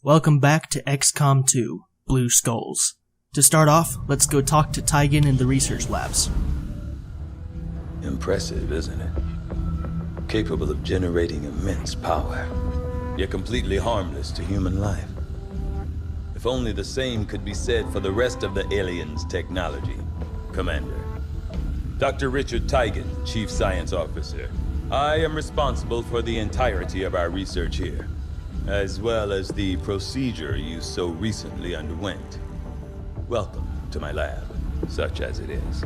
Welcome back to XCOM 2, Blue Skulls. To start off, let's go talk to Tygan in the research labs. Impressive, isn't it? Capable of generating immense power, yet completely harmless to human life. If only the same could be said for the rest of the aliens' technology. Commander. Dr. Richard Tygan, Chief Science Officer. I am responsible for the entirety of our research here, as well as the procedure you so recently underwent. Welcome to my lab, such as it is.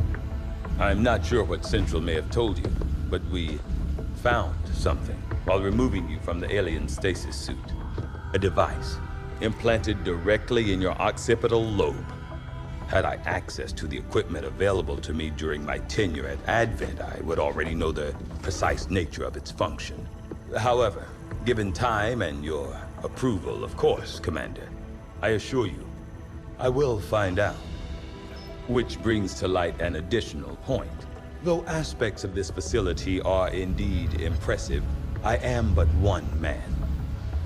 I'm not sure what Central may have told you, but we found something while removing you from the alien stasis suit. A device implanted directly in your occipital lobe. Had I access to the equipment available to me during my tenure at Advent, I would already know the precise nature of its function. However, given time and your approval, of course, Commander, I assure you, I will find out. Which brings to light an additional point. Though aspects of this facility are indeed impressive, I am but one man.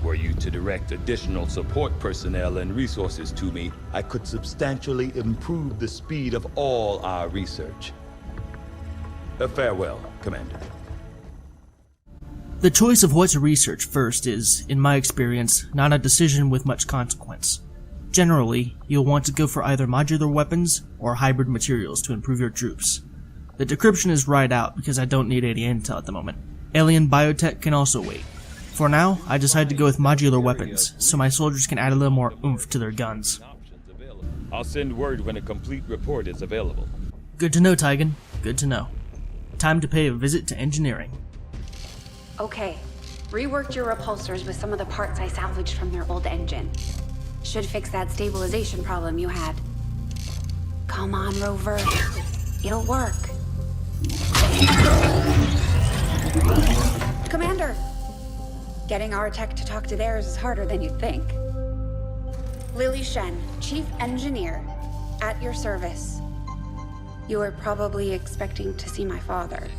Were you to direct additional support personnel and resources to me, I could substantially improve the speed of all our research. Farewell, Commander. The choice of what to research first is, in my experience, not a decision with much consequence. Generally, you'll want to go for either modular weapons or hybrid materials to improve your troops. The decryption is right out because I don't need any intel at the moment. Alien biotech can also wait. For now, I decided to go with modular weapons, so my soldiers can add a little more oomph to their guns. I'll send word when a complete report is available. Good to know, Tygan. Good to know. Time to pay a visit to engineering. Okay, reworked your repulsors with some of the parts I salvaged from their old engine. Should fix that stabilization problem you had. Come on, Rover. It'll work. Commander! Getting our tech to talk to theirs is harder than you'd think. Lily Shen, Chief Engineer, at your service. You were probably expecting to see my father.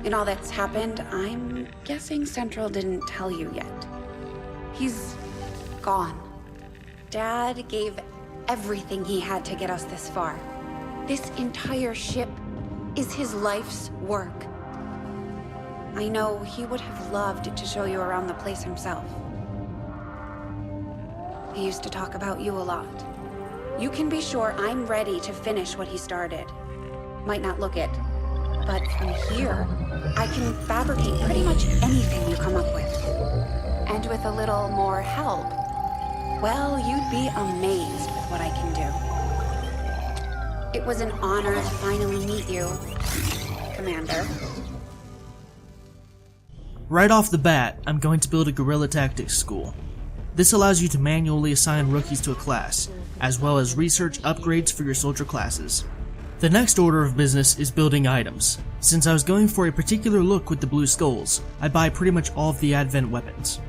In all that's happened, I'm guessing Central didn't tell you yet. He's gone. Dad gave everything he had to get us this far. This entire ship is his life's work. I know he would have loved to show you around the place himself. He used to talk about you a lot. You can be sure I'm ready to finish what he started. Might not look it, but from here, I can fabricate pretty much anything you come up with. And with a little more help, well, you'd be amazed with what I can do. It was an honor to finally meet you, Commander. Right off the bat, I'm going to build a guerrilla tactics school. This allows you to manually assign rookies to a class, as well as research upgrades for your soldier classes. The next order of business is building items. Since I was going for a particular look with the Blue Skulls, I buy pretty much all of the Advent weapons.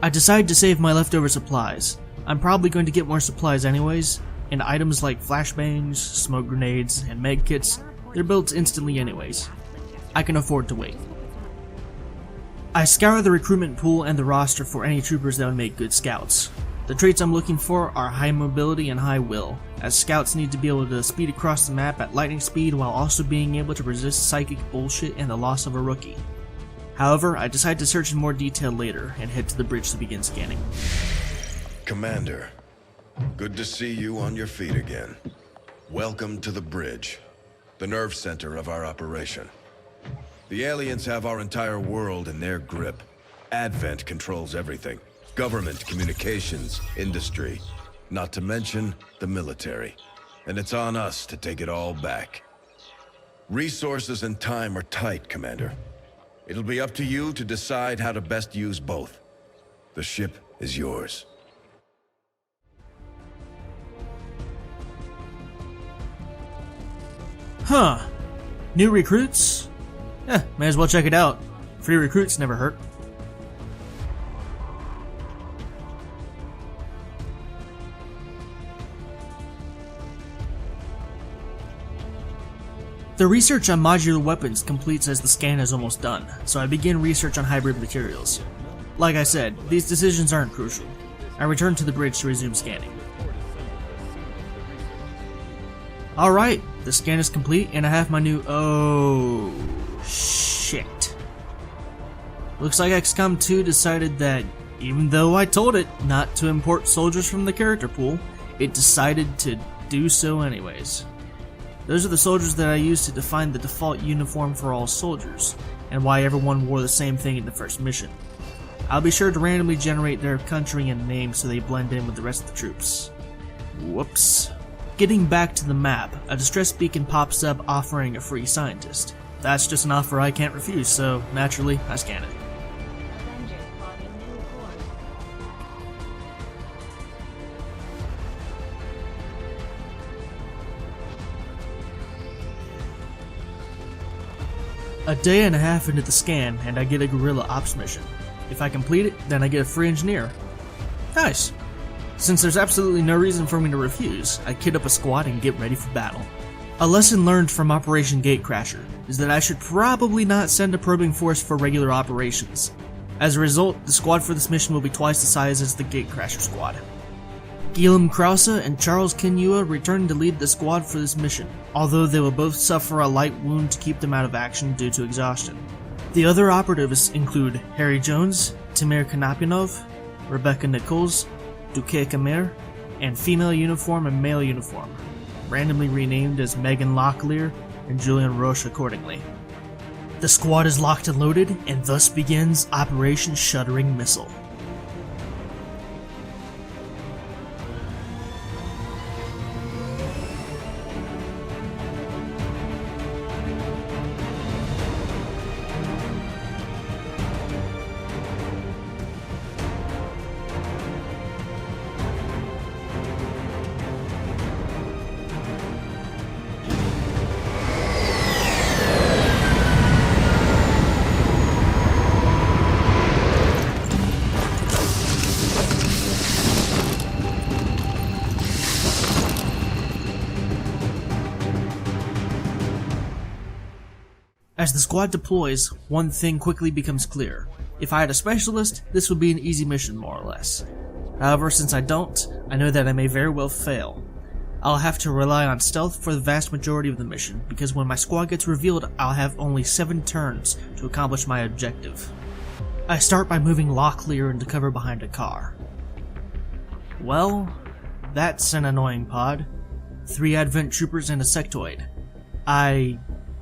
I decided to save my leftover supplies. I'm probably going to get more supplies anyways, and items like flashbangs, smoke grenades, and med kits, they're built instantly anyways. I can afford to wait. I scour the recruitment pool and the roster for any troopers that would make good scouts. The traits I'm looking for are high mobility and high will, as scouts need to be able to speed across the map at lightning speed while also being able to resist psychic bullshit and the loss of a rookie. However, I decide to search in more detail later and head to the bridge to begin scanning. Commander, good to see you on your feet again. Welcome to the bridge, the nerve center of our operation. The aliens have our entire world in their grip. Advent controls everything. Government, communications, industry, not to mention the military. And it's on us to take it all back. Resources and time are tight, Commander. It'll be up to you to decide how to best use both. The ship is yours. Huh. New recruits? May as well check it out. Free recruits never hurt. The research on modular weapons completes as the scan is almost done, so I begin research on hybrid materials. Like I said, these decisions aren't crucial. I return to the bridge to resume scanning. Alright, the scan is complete and I have my new... Oh, shit. Looks like XCOM 2 decided that, even though I told it not to import soldiers from the character pool, it decided to do so anyways. Those are the soldiers that I used to define the default uniform for all soldiers, and why everyone wore the same thing in the first mission. I'll be sure to randomly generate their country and name so they blend in with the rest of the troops. Whoops. Getting back to the map, a distress beacon pops up offering a free scientist. That's just an offer I can't refuse, so naturally, I scan it. A day and a half into the scan, and I get a guerrilla ops mission. If I complete it, then I get a free engineer. Nice. Since there's absolutely no reason for me to refuse, I kit up a squad and get ready for battle. A lesson learned from Operation Gatecrasher is that I should probably not send a probing force for regular operations. As a result, the squad for this mission will be twice the size as the Gatecrasher squad. Guillaume Krause and Charles Kinua return to lead the squad for this mission, although they will both suffer a light wound to keep them out of action due to exhaustion. The other operatives include Harry Jones, Timur Kanapinov, Rebecca Nichols, Duque Kamer, and female uniform and male uniform, randomly renamed as Megan Locklear and Julian Roche accordingly. The squad is locked and loaded, and thus begins Operation Shuddering Missile. As the squad deploys, one thing quickly becomes clear. If I had a specialist, this would be an easy mission more or less. However, since I don't, I know that I may very well fail. I'll have to rely on stealth for the vast majority of the mission, because when my squad gets revealed, I'll have only 7 turns to accomplish my objective. I start by moving Locklear into cover behind a car. Well, that's an annoying pod. 3 Advent troopers and a sectoid. I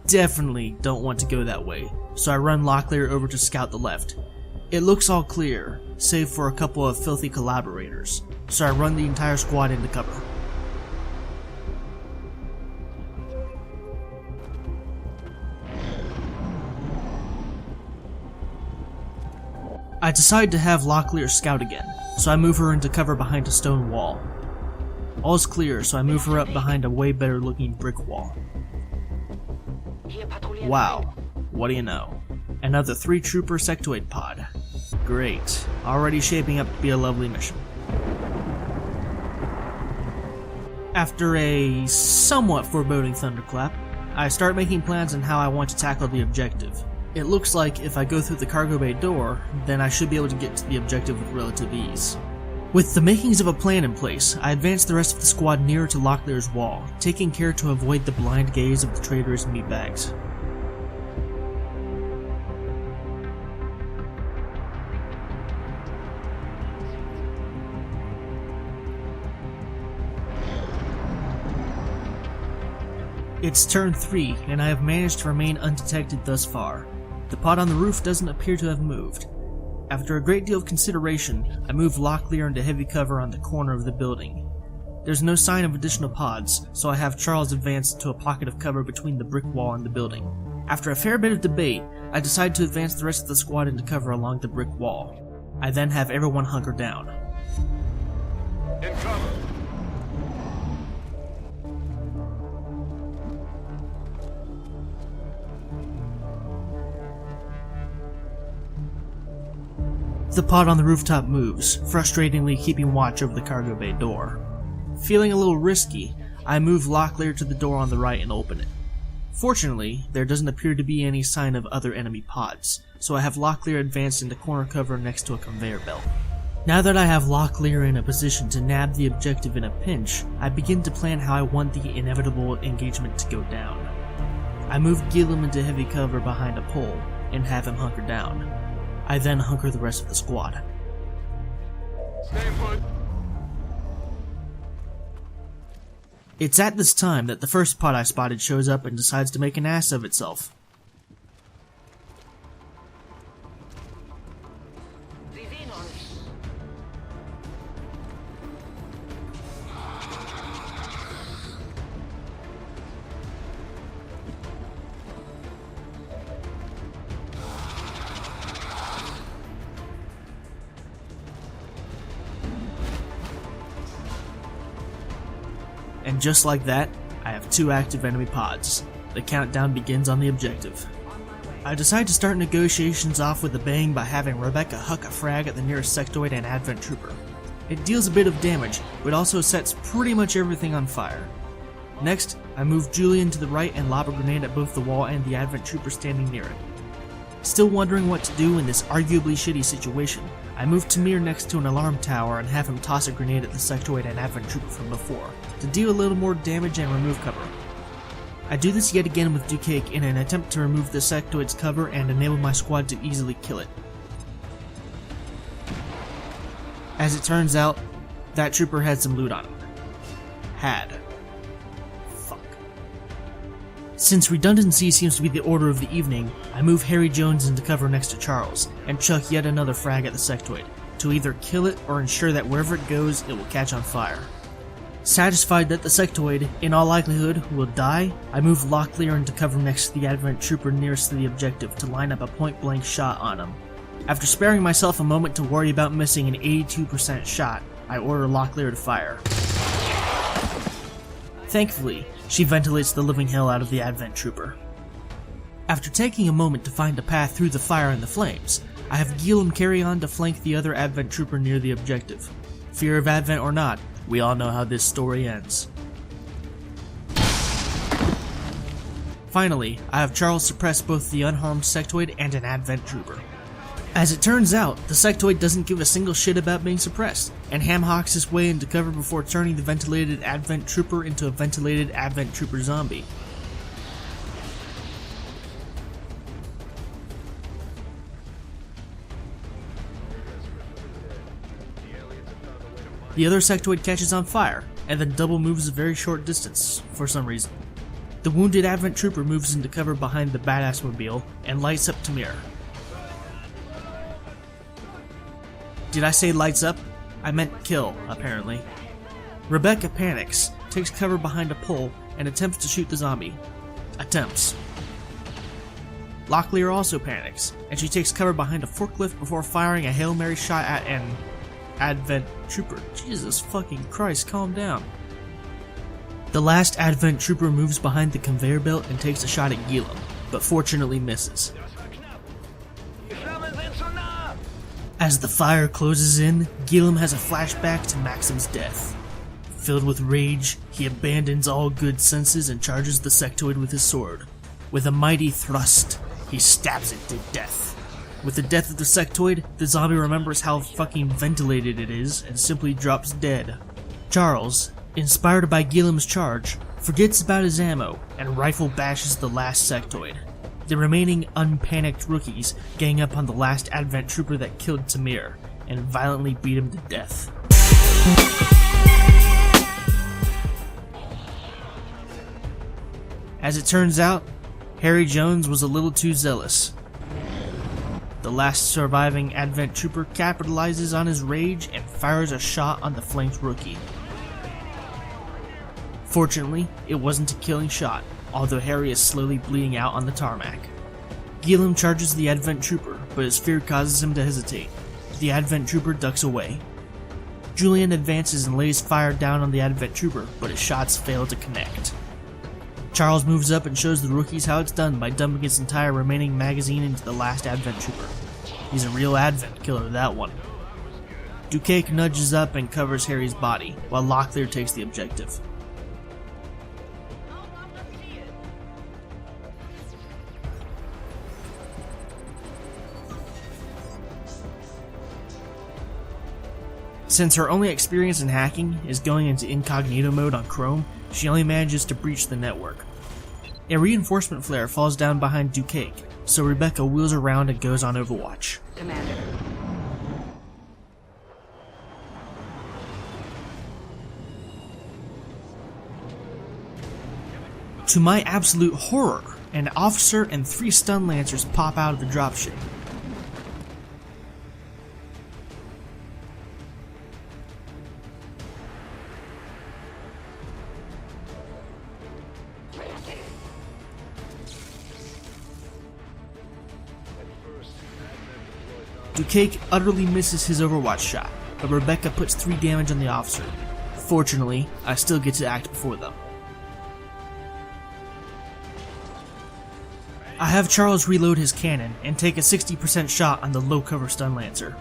definitely don't want to go that way, so I run Locklear over to scout the left. It looks all clear, save for a couple of filthy collaborators, so I run the entire squad into cover. I decide to have Locklear scout again, so I move her into cover behind a stone wall. All's clear, so I move her up behind a way better looking brick wall. Wow, what do you know? Another 3-trooper sectoid pod. Great, already shaping up to be a lovely mission. After a somewhat foreboding thunderclap, I start making plans on how I want to tackle the objective. It looks like if I go through the cargo bay door, then I should be able to get to the objective with relative ease. With the makings of a plan in place, I advance the rest of the squad nearer to Locklear's wall, taking care to avoid the blind gaze of the traitorous meatbags. It's turn 3, and I have managed to remain undetected thus far. The pod on the roof doesn't appear to have moved. After a great deal of consideration, I move Locklear into heavy cover on the corner of the building. There's no sign of additional pods, so I have Charles advance to a pocket of cover between the brick wall and the building. After a fair bit of debate, I decide to advance the rest of the squad into cover along the brick wall. I then have everyone hunker down. In cover! The pod on the rooftop moves, frustratingly keeping watch over the cargo bay door. Feeling a little risky, I move Locklear to the door on the right and open it. Fortunately, there doesn't appear to be any sign of other enemy pods, so I have Locklear advanced into corner cover next to a conveyor belt. Now that I have Locklear in a position to nab the objective in a pinch, I begin to plan how I want the inevitable engagement to go down. I move Gillum into heavy cover behind a pole and have him hunker down. I then hunker the rest of the squad. Stay put. It's at this time that the first pod I spotted shows up and decides to make an ass of itself. And just like that, I have 2 active enemy pods. The countdown begins on the objective. I decide to start negotiations off with a bang by having Rebecca huck a frag at the nearest sectoid and advent trooper. It deals a bit of damage, but also sets pretty much everything on fire. Next, I move Julian to the right and lob a grenade at both the wall and the advent trooper standing near it. Still wondering what to do in this arguably shitty situation, I move Tamir next to an alarm tower and have him toss a grenade at the sectoid and advent trooper from before, to deal a little more damage and remove cover. I do this yet again with Ducake in an attempt to remove the sectoid's cover and enable my squad to easily kill it. As it turns out, that trooper had some loot on him. Fuck. Since redundancy seems to be the order of the evening, I move Harry Jones into cover next to Charles, and chuck yet another frag at the sectoid, to either kill it or ensure that wherever it goes, it will catch on fire. Satisfied that the sectoid, in all likelihood, will die, I move Locklear into cover next to the advent trooper nearest to the objective to line up a point-blank shot on him. After sparing myself a moment to worry about missing an 82% shot, I order Locklear to fire. Thankfully, she ventilates the living hell out of the advent trooper. After taking a moment to find a path through the fire and the flames, I have Gillum carry on to flank the other advent trooper near the objective. Fear of advent or not, we all know how this story ends. Finally, I have Charles suppress both the unharmed sectoid and an advent trooper. As it turns out, the sectoid doesn't give a single shit about being suppressed, and ham-hocks his way into cover before turning the ventilated advent trooper into a ventilated advent trooper zombie. The other sectoid catches on fire, and then double moves a very short distance, for some reason. The wounded advent trooper moves into cover behind the badass mobile, and lights up Tamir. Did I say lights up? I meant kill, apparently. Rebecca panics, takes cover behind a pole, and attempts to shoot the zombie. Attempts. Locklear also panics, and she takes cover behind a forklift before firing a Hail Mary shot at an advent trooper. Jesus fucking Christ, calm down. The last advent trooper moves behind the conveyor belt and takes a shot at Gillum, but fortunately misses. As the fire closes in, Gillum has a flashback to Maxim's death. Filled with rage, he abandons all good senses and charges the sectoid with his sword. With a mighty thrust, he stabs it to death. With the death of the sectoid, the zombie remembers how fucking ventilated it is and simply drops dead. Charles, inspired by Gillum's charge, forgets about his ammo and rifle bashes the last sectoid. The remaining unpanicked rookies gang up on the last advent trooper that killed Tamir and violently beat him to death. As it turns out, Harry Jones was a little too zealous. The last surviving advent trooper capitalizes on his rage and fires a shot on the flanked rookie. Fortunately, it wasn't a killing shot, although Harry is slowly bleeding out on the tarmac. Gillum charges the advent trooper, but his fear causes him to hesitate. The advent trooper ducks away. Julian advances and lays fire down on the advent trooper, but his shots fail to connect. Charles moves up and shows the rookies how it's done by dumping his entire remaining magazine into the last advent trooper. He's a real advent killer, that one. Ducake nudges up and covers Harry's body, while Locklear takes the objective. Since her only experience in hacking is going into incognito mode on Chrome, she only manages to breach the network. A reinforcement flare falls down behind Ducake, so Rebecca wheels around and goes on Overwatch. Commander. To my absolute horror, an officer and 3 stun lancers pop out of the dropship. Ducake utterly misses his Overwatch shot, but Rebecca puts 3 damage on the officer. Fortunately, I still get to act before them. I have Charles reload his cannon and take a 60% shot on the low cover stun lancer.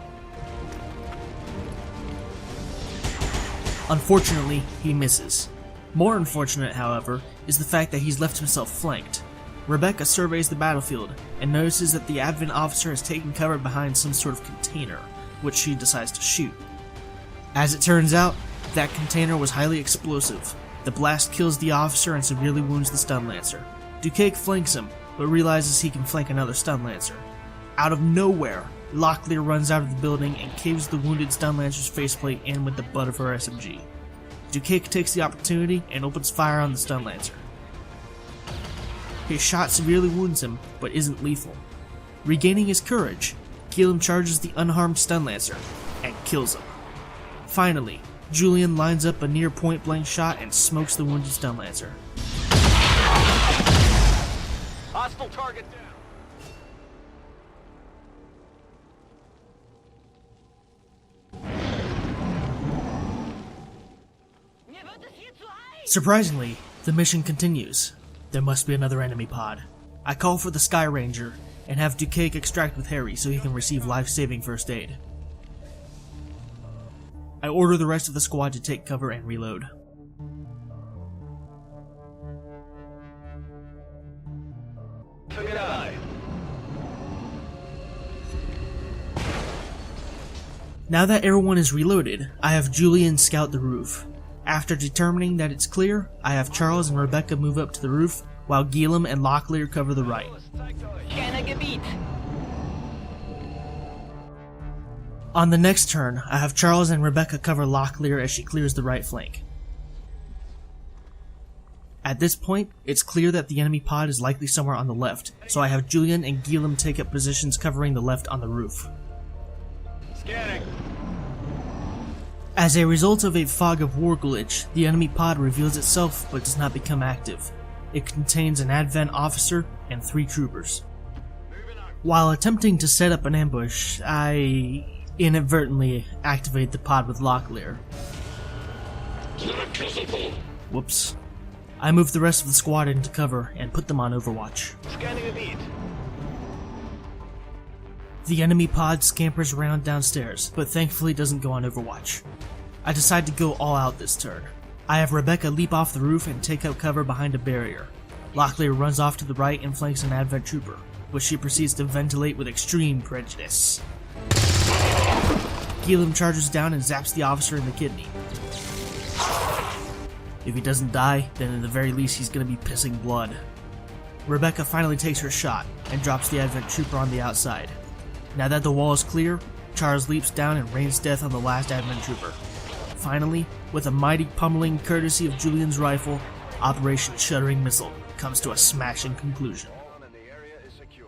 Unfortunately, he misses. More unfortunate, however, is the fact that he's left himself flanked. Rebecca surveys the battlefield and notices that the Advent officer has taken cover behind some sort of container, which she decides to shoot. As it turns out, that container was highly explosive. The blast kills the officer and severely wounds the stun lancer. Ducake flanks him, but realizes he can flank another stun lancer. Out of nowhere, Locklear runs out of the building and caves the wounded stun lancer's faceplate in with the butt of her SMG. Ducake takes the opportunity and opens fire on the stun lancer. His shot severely wounds him, but isn't lethal. Regaining his courage, Gilliam charges the unharmed stun lancer and kills him. Finally, Julian lines up a near point-blank shot and smokes the wounded stun lancer. Hostile target down. Surprisingly, the mission continues. There must be another enemy pod. I call for the Sky Ranger and have Ducake extract with Harry so he can receive life-saving first aid. I order the rest of the squad to take cover and reload. Now that everyone is reloaded, I have Julian scout the roof. After determining that it's clear, I have Charles and Rebecca move up to the roof, while Gilliam and Locklear cover the right. On the next turn, I have Charles and Rebecca cover Locklear as she clears the right flank. At this point, it's clear that the enemy pod is likely somewhere on the left, so I have Julian and Gilliam take up positions covering the left on the roof. Scanning. As a result of a fog of war glitch, the enemy pod reveals itself but does not become active. It contains an Advent officer and 3 troopers. While attempting to set up an ambush, I inadvertently activate the pod with Locklear. Whoops. I move the rest of the squad into cover and put them on Overwatch. Scanning a beat. The enemy pod scampers around downstairs, but thankfully doesn't go on Overwatch. I decide to go all out this turn. I have Rebecca leap off the roof and take out cover behind a barrier. Locklear runs off to the right and flanks an Advent trooper, which she proceeds to ventilate with extreme prejudice. Gilliam charges down and zaps the officer in the kidney. If he doesn't die, then at the very least he's gonna be pissing blood. Rebecca finally takes her shot and drops the Advent trooper on the outside. Now that the wall is clear, Charles leaps down and rains death on the last Advent trooper. Finally, with a mighty pummeling courtesy of Julian's rifle, Operation Shuddering Missile comes to a smashing conclusion. All in the area is secure.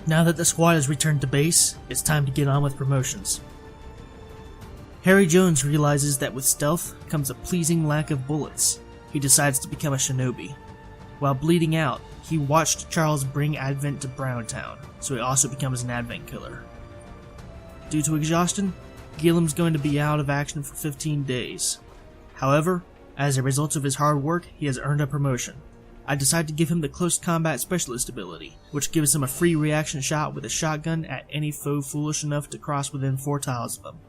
Now that the squad has returned to base, it's time to get on with promotions. Harry Jones realizes that with stealth comes a pleasing lack of bullets. He decides to become a shinobi. While bleeding out, he watched Charles bring Advent to Browntown, so he also becomes an Advent killer. Due to exhaustion, Gilliam's going to be out of action for 15 days. However, as a result of his hard work, he has earned a promotion. I decide to give him the Close Combat Specialist ability, which gives him a free reaction shot with a shotgun at any foe foolish enough to cross within 4 tiles of him.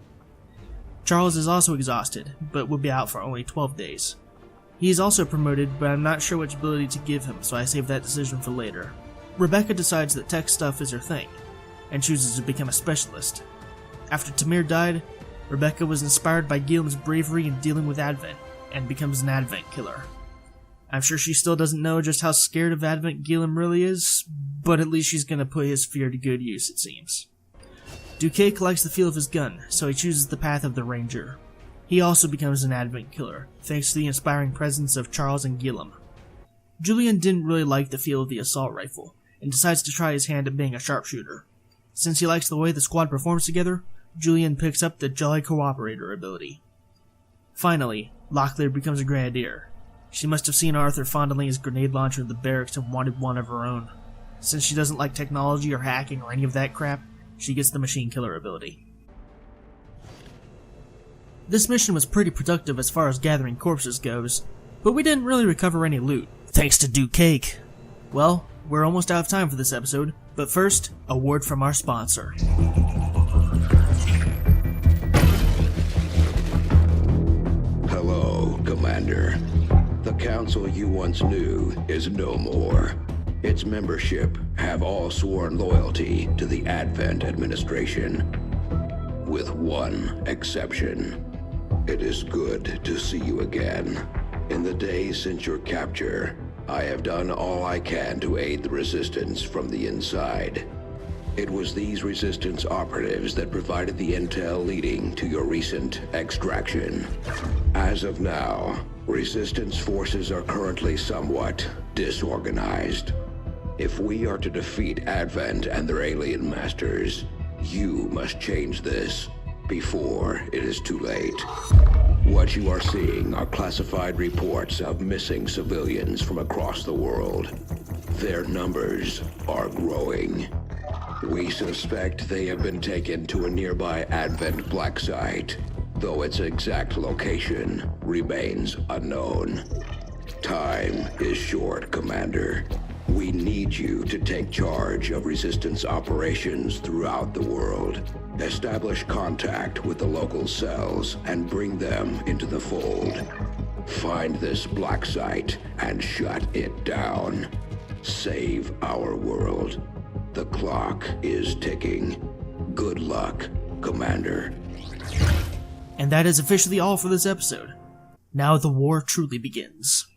Charles is also exhausted, but will be out for only 12 days. He is also promoted, but I'm not sure which ability to give him, so I save that decision for later. Rebecca decides that tech stuff is her thing, and chooses to become a specialist. After Tamir died, Rebecca was inspired by Guillaume's bravery in dealing with Advent, and becomes an Advent killer. I'm sure she still doesn't know just how scared of Advent Guillaume really is, but at least she's gonna put his fear to good use, it seems. Duquesne likes the feel of his gun, so he chooses the path of the Ranger. He also becomes an Advent killer, thanks to the inspiring presence of Charles and Guillaume. Julian didn't really like the feel of the assault rifle, and decides to try his hand at being a sharpshooter. Since he likes the way the squad performs together, Julian picks up the Jolly Cooperator ability. Finally, Locklear becomes a Grenadier. She must have seen Arthur fondling his grenade launcher in the barracks and wanted one of her own. Since she doesn't like technology or hacking or any of that crap, she gets the Machine Killer ability. This mission was pretty productive as far as gathering corpses goes, but we didn't really recover any loot, thanks to Duquesne. Well, we're almost out of time for this episode, but first, a word from our sponsor. Hello, Commander. The council you once knew is no more. Its membership have all sworn loyalty to the Advent administration, with one exception. It is good to see you again. In the days since your capture, I have done all I can to aid the resistance from the inside. It was these resistance operatives that provided the intel leading to your recent extraction. As of now, resistance forces are currently somewhat disorganized. If we are to defeat Advent and their alien masters, you must change this before it is too late. What you are seeing are classified reports of missing civilians from across the world. Their numbers are growing. We suspect they have been taken to a nearby Advent black site, though its exact location remains unknown. Time is short, Commander. We need you to take charge of resistance operations throughout the world. Establish contact with the local cells and bring them into the fold. Find this black site and shut it down. Save our world. The clock is ticking. Good luck, Commander. And that is officially all for this episode. Now the war truly begins.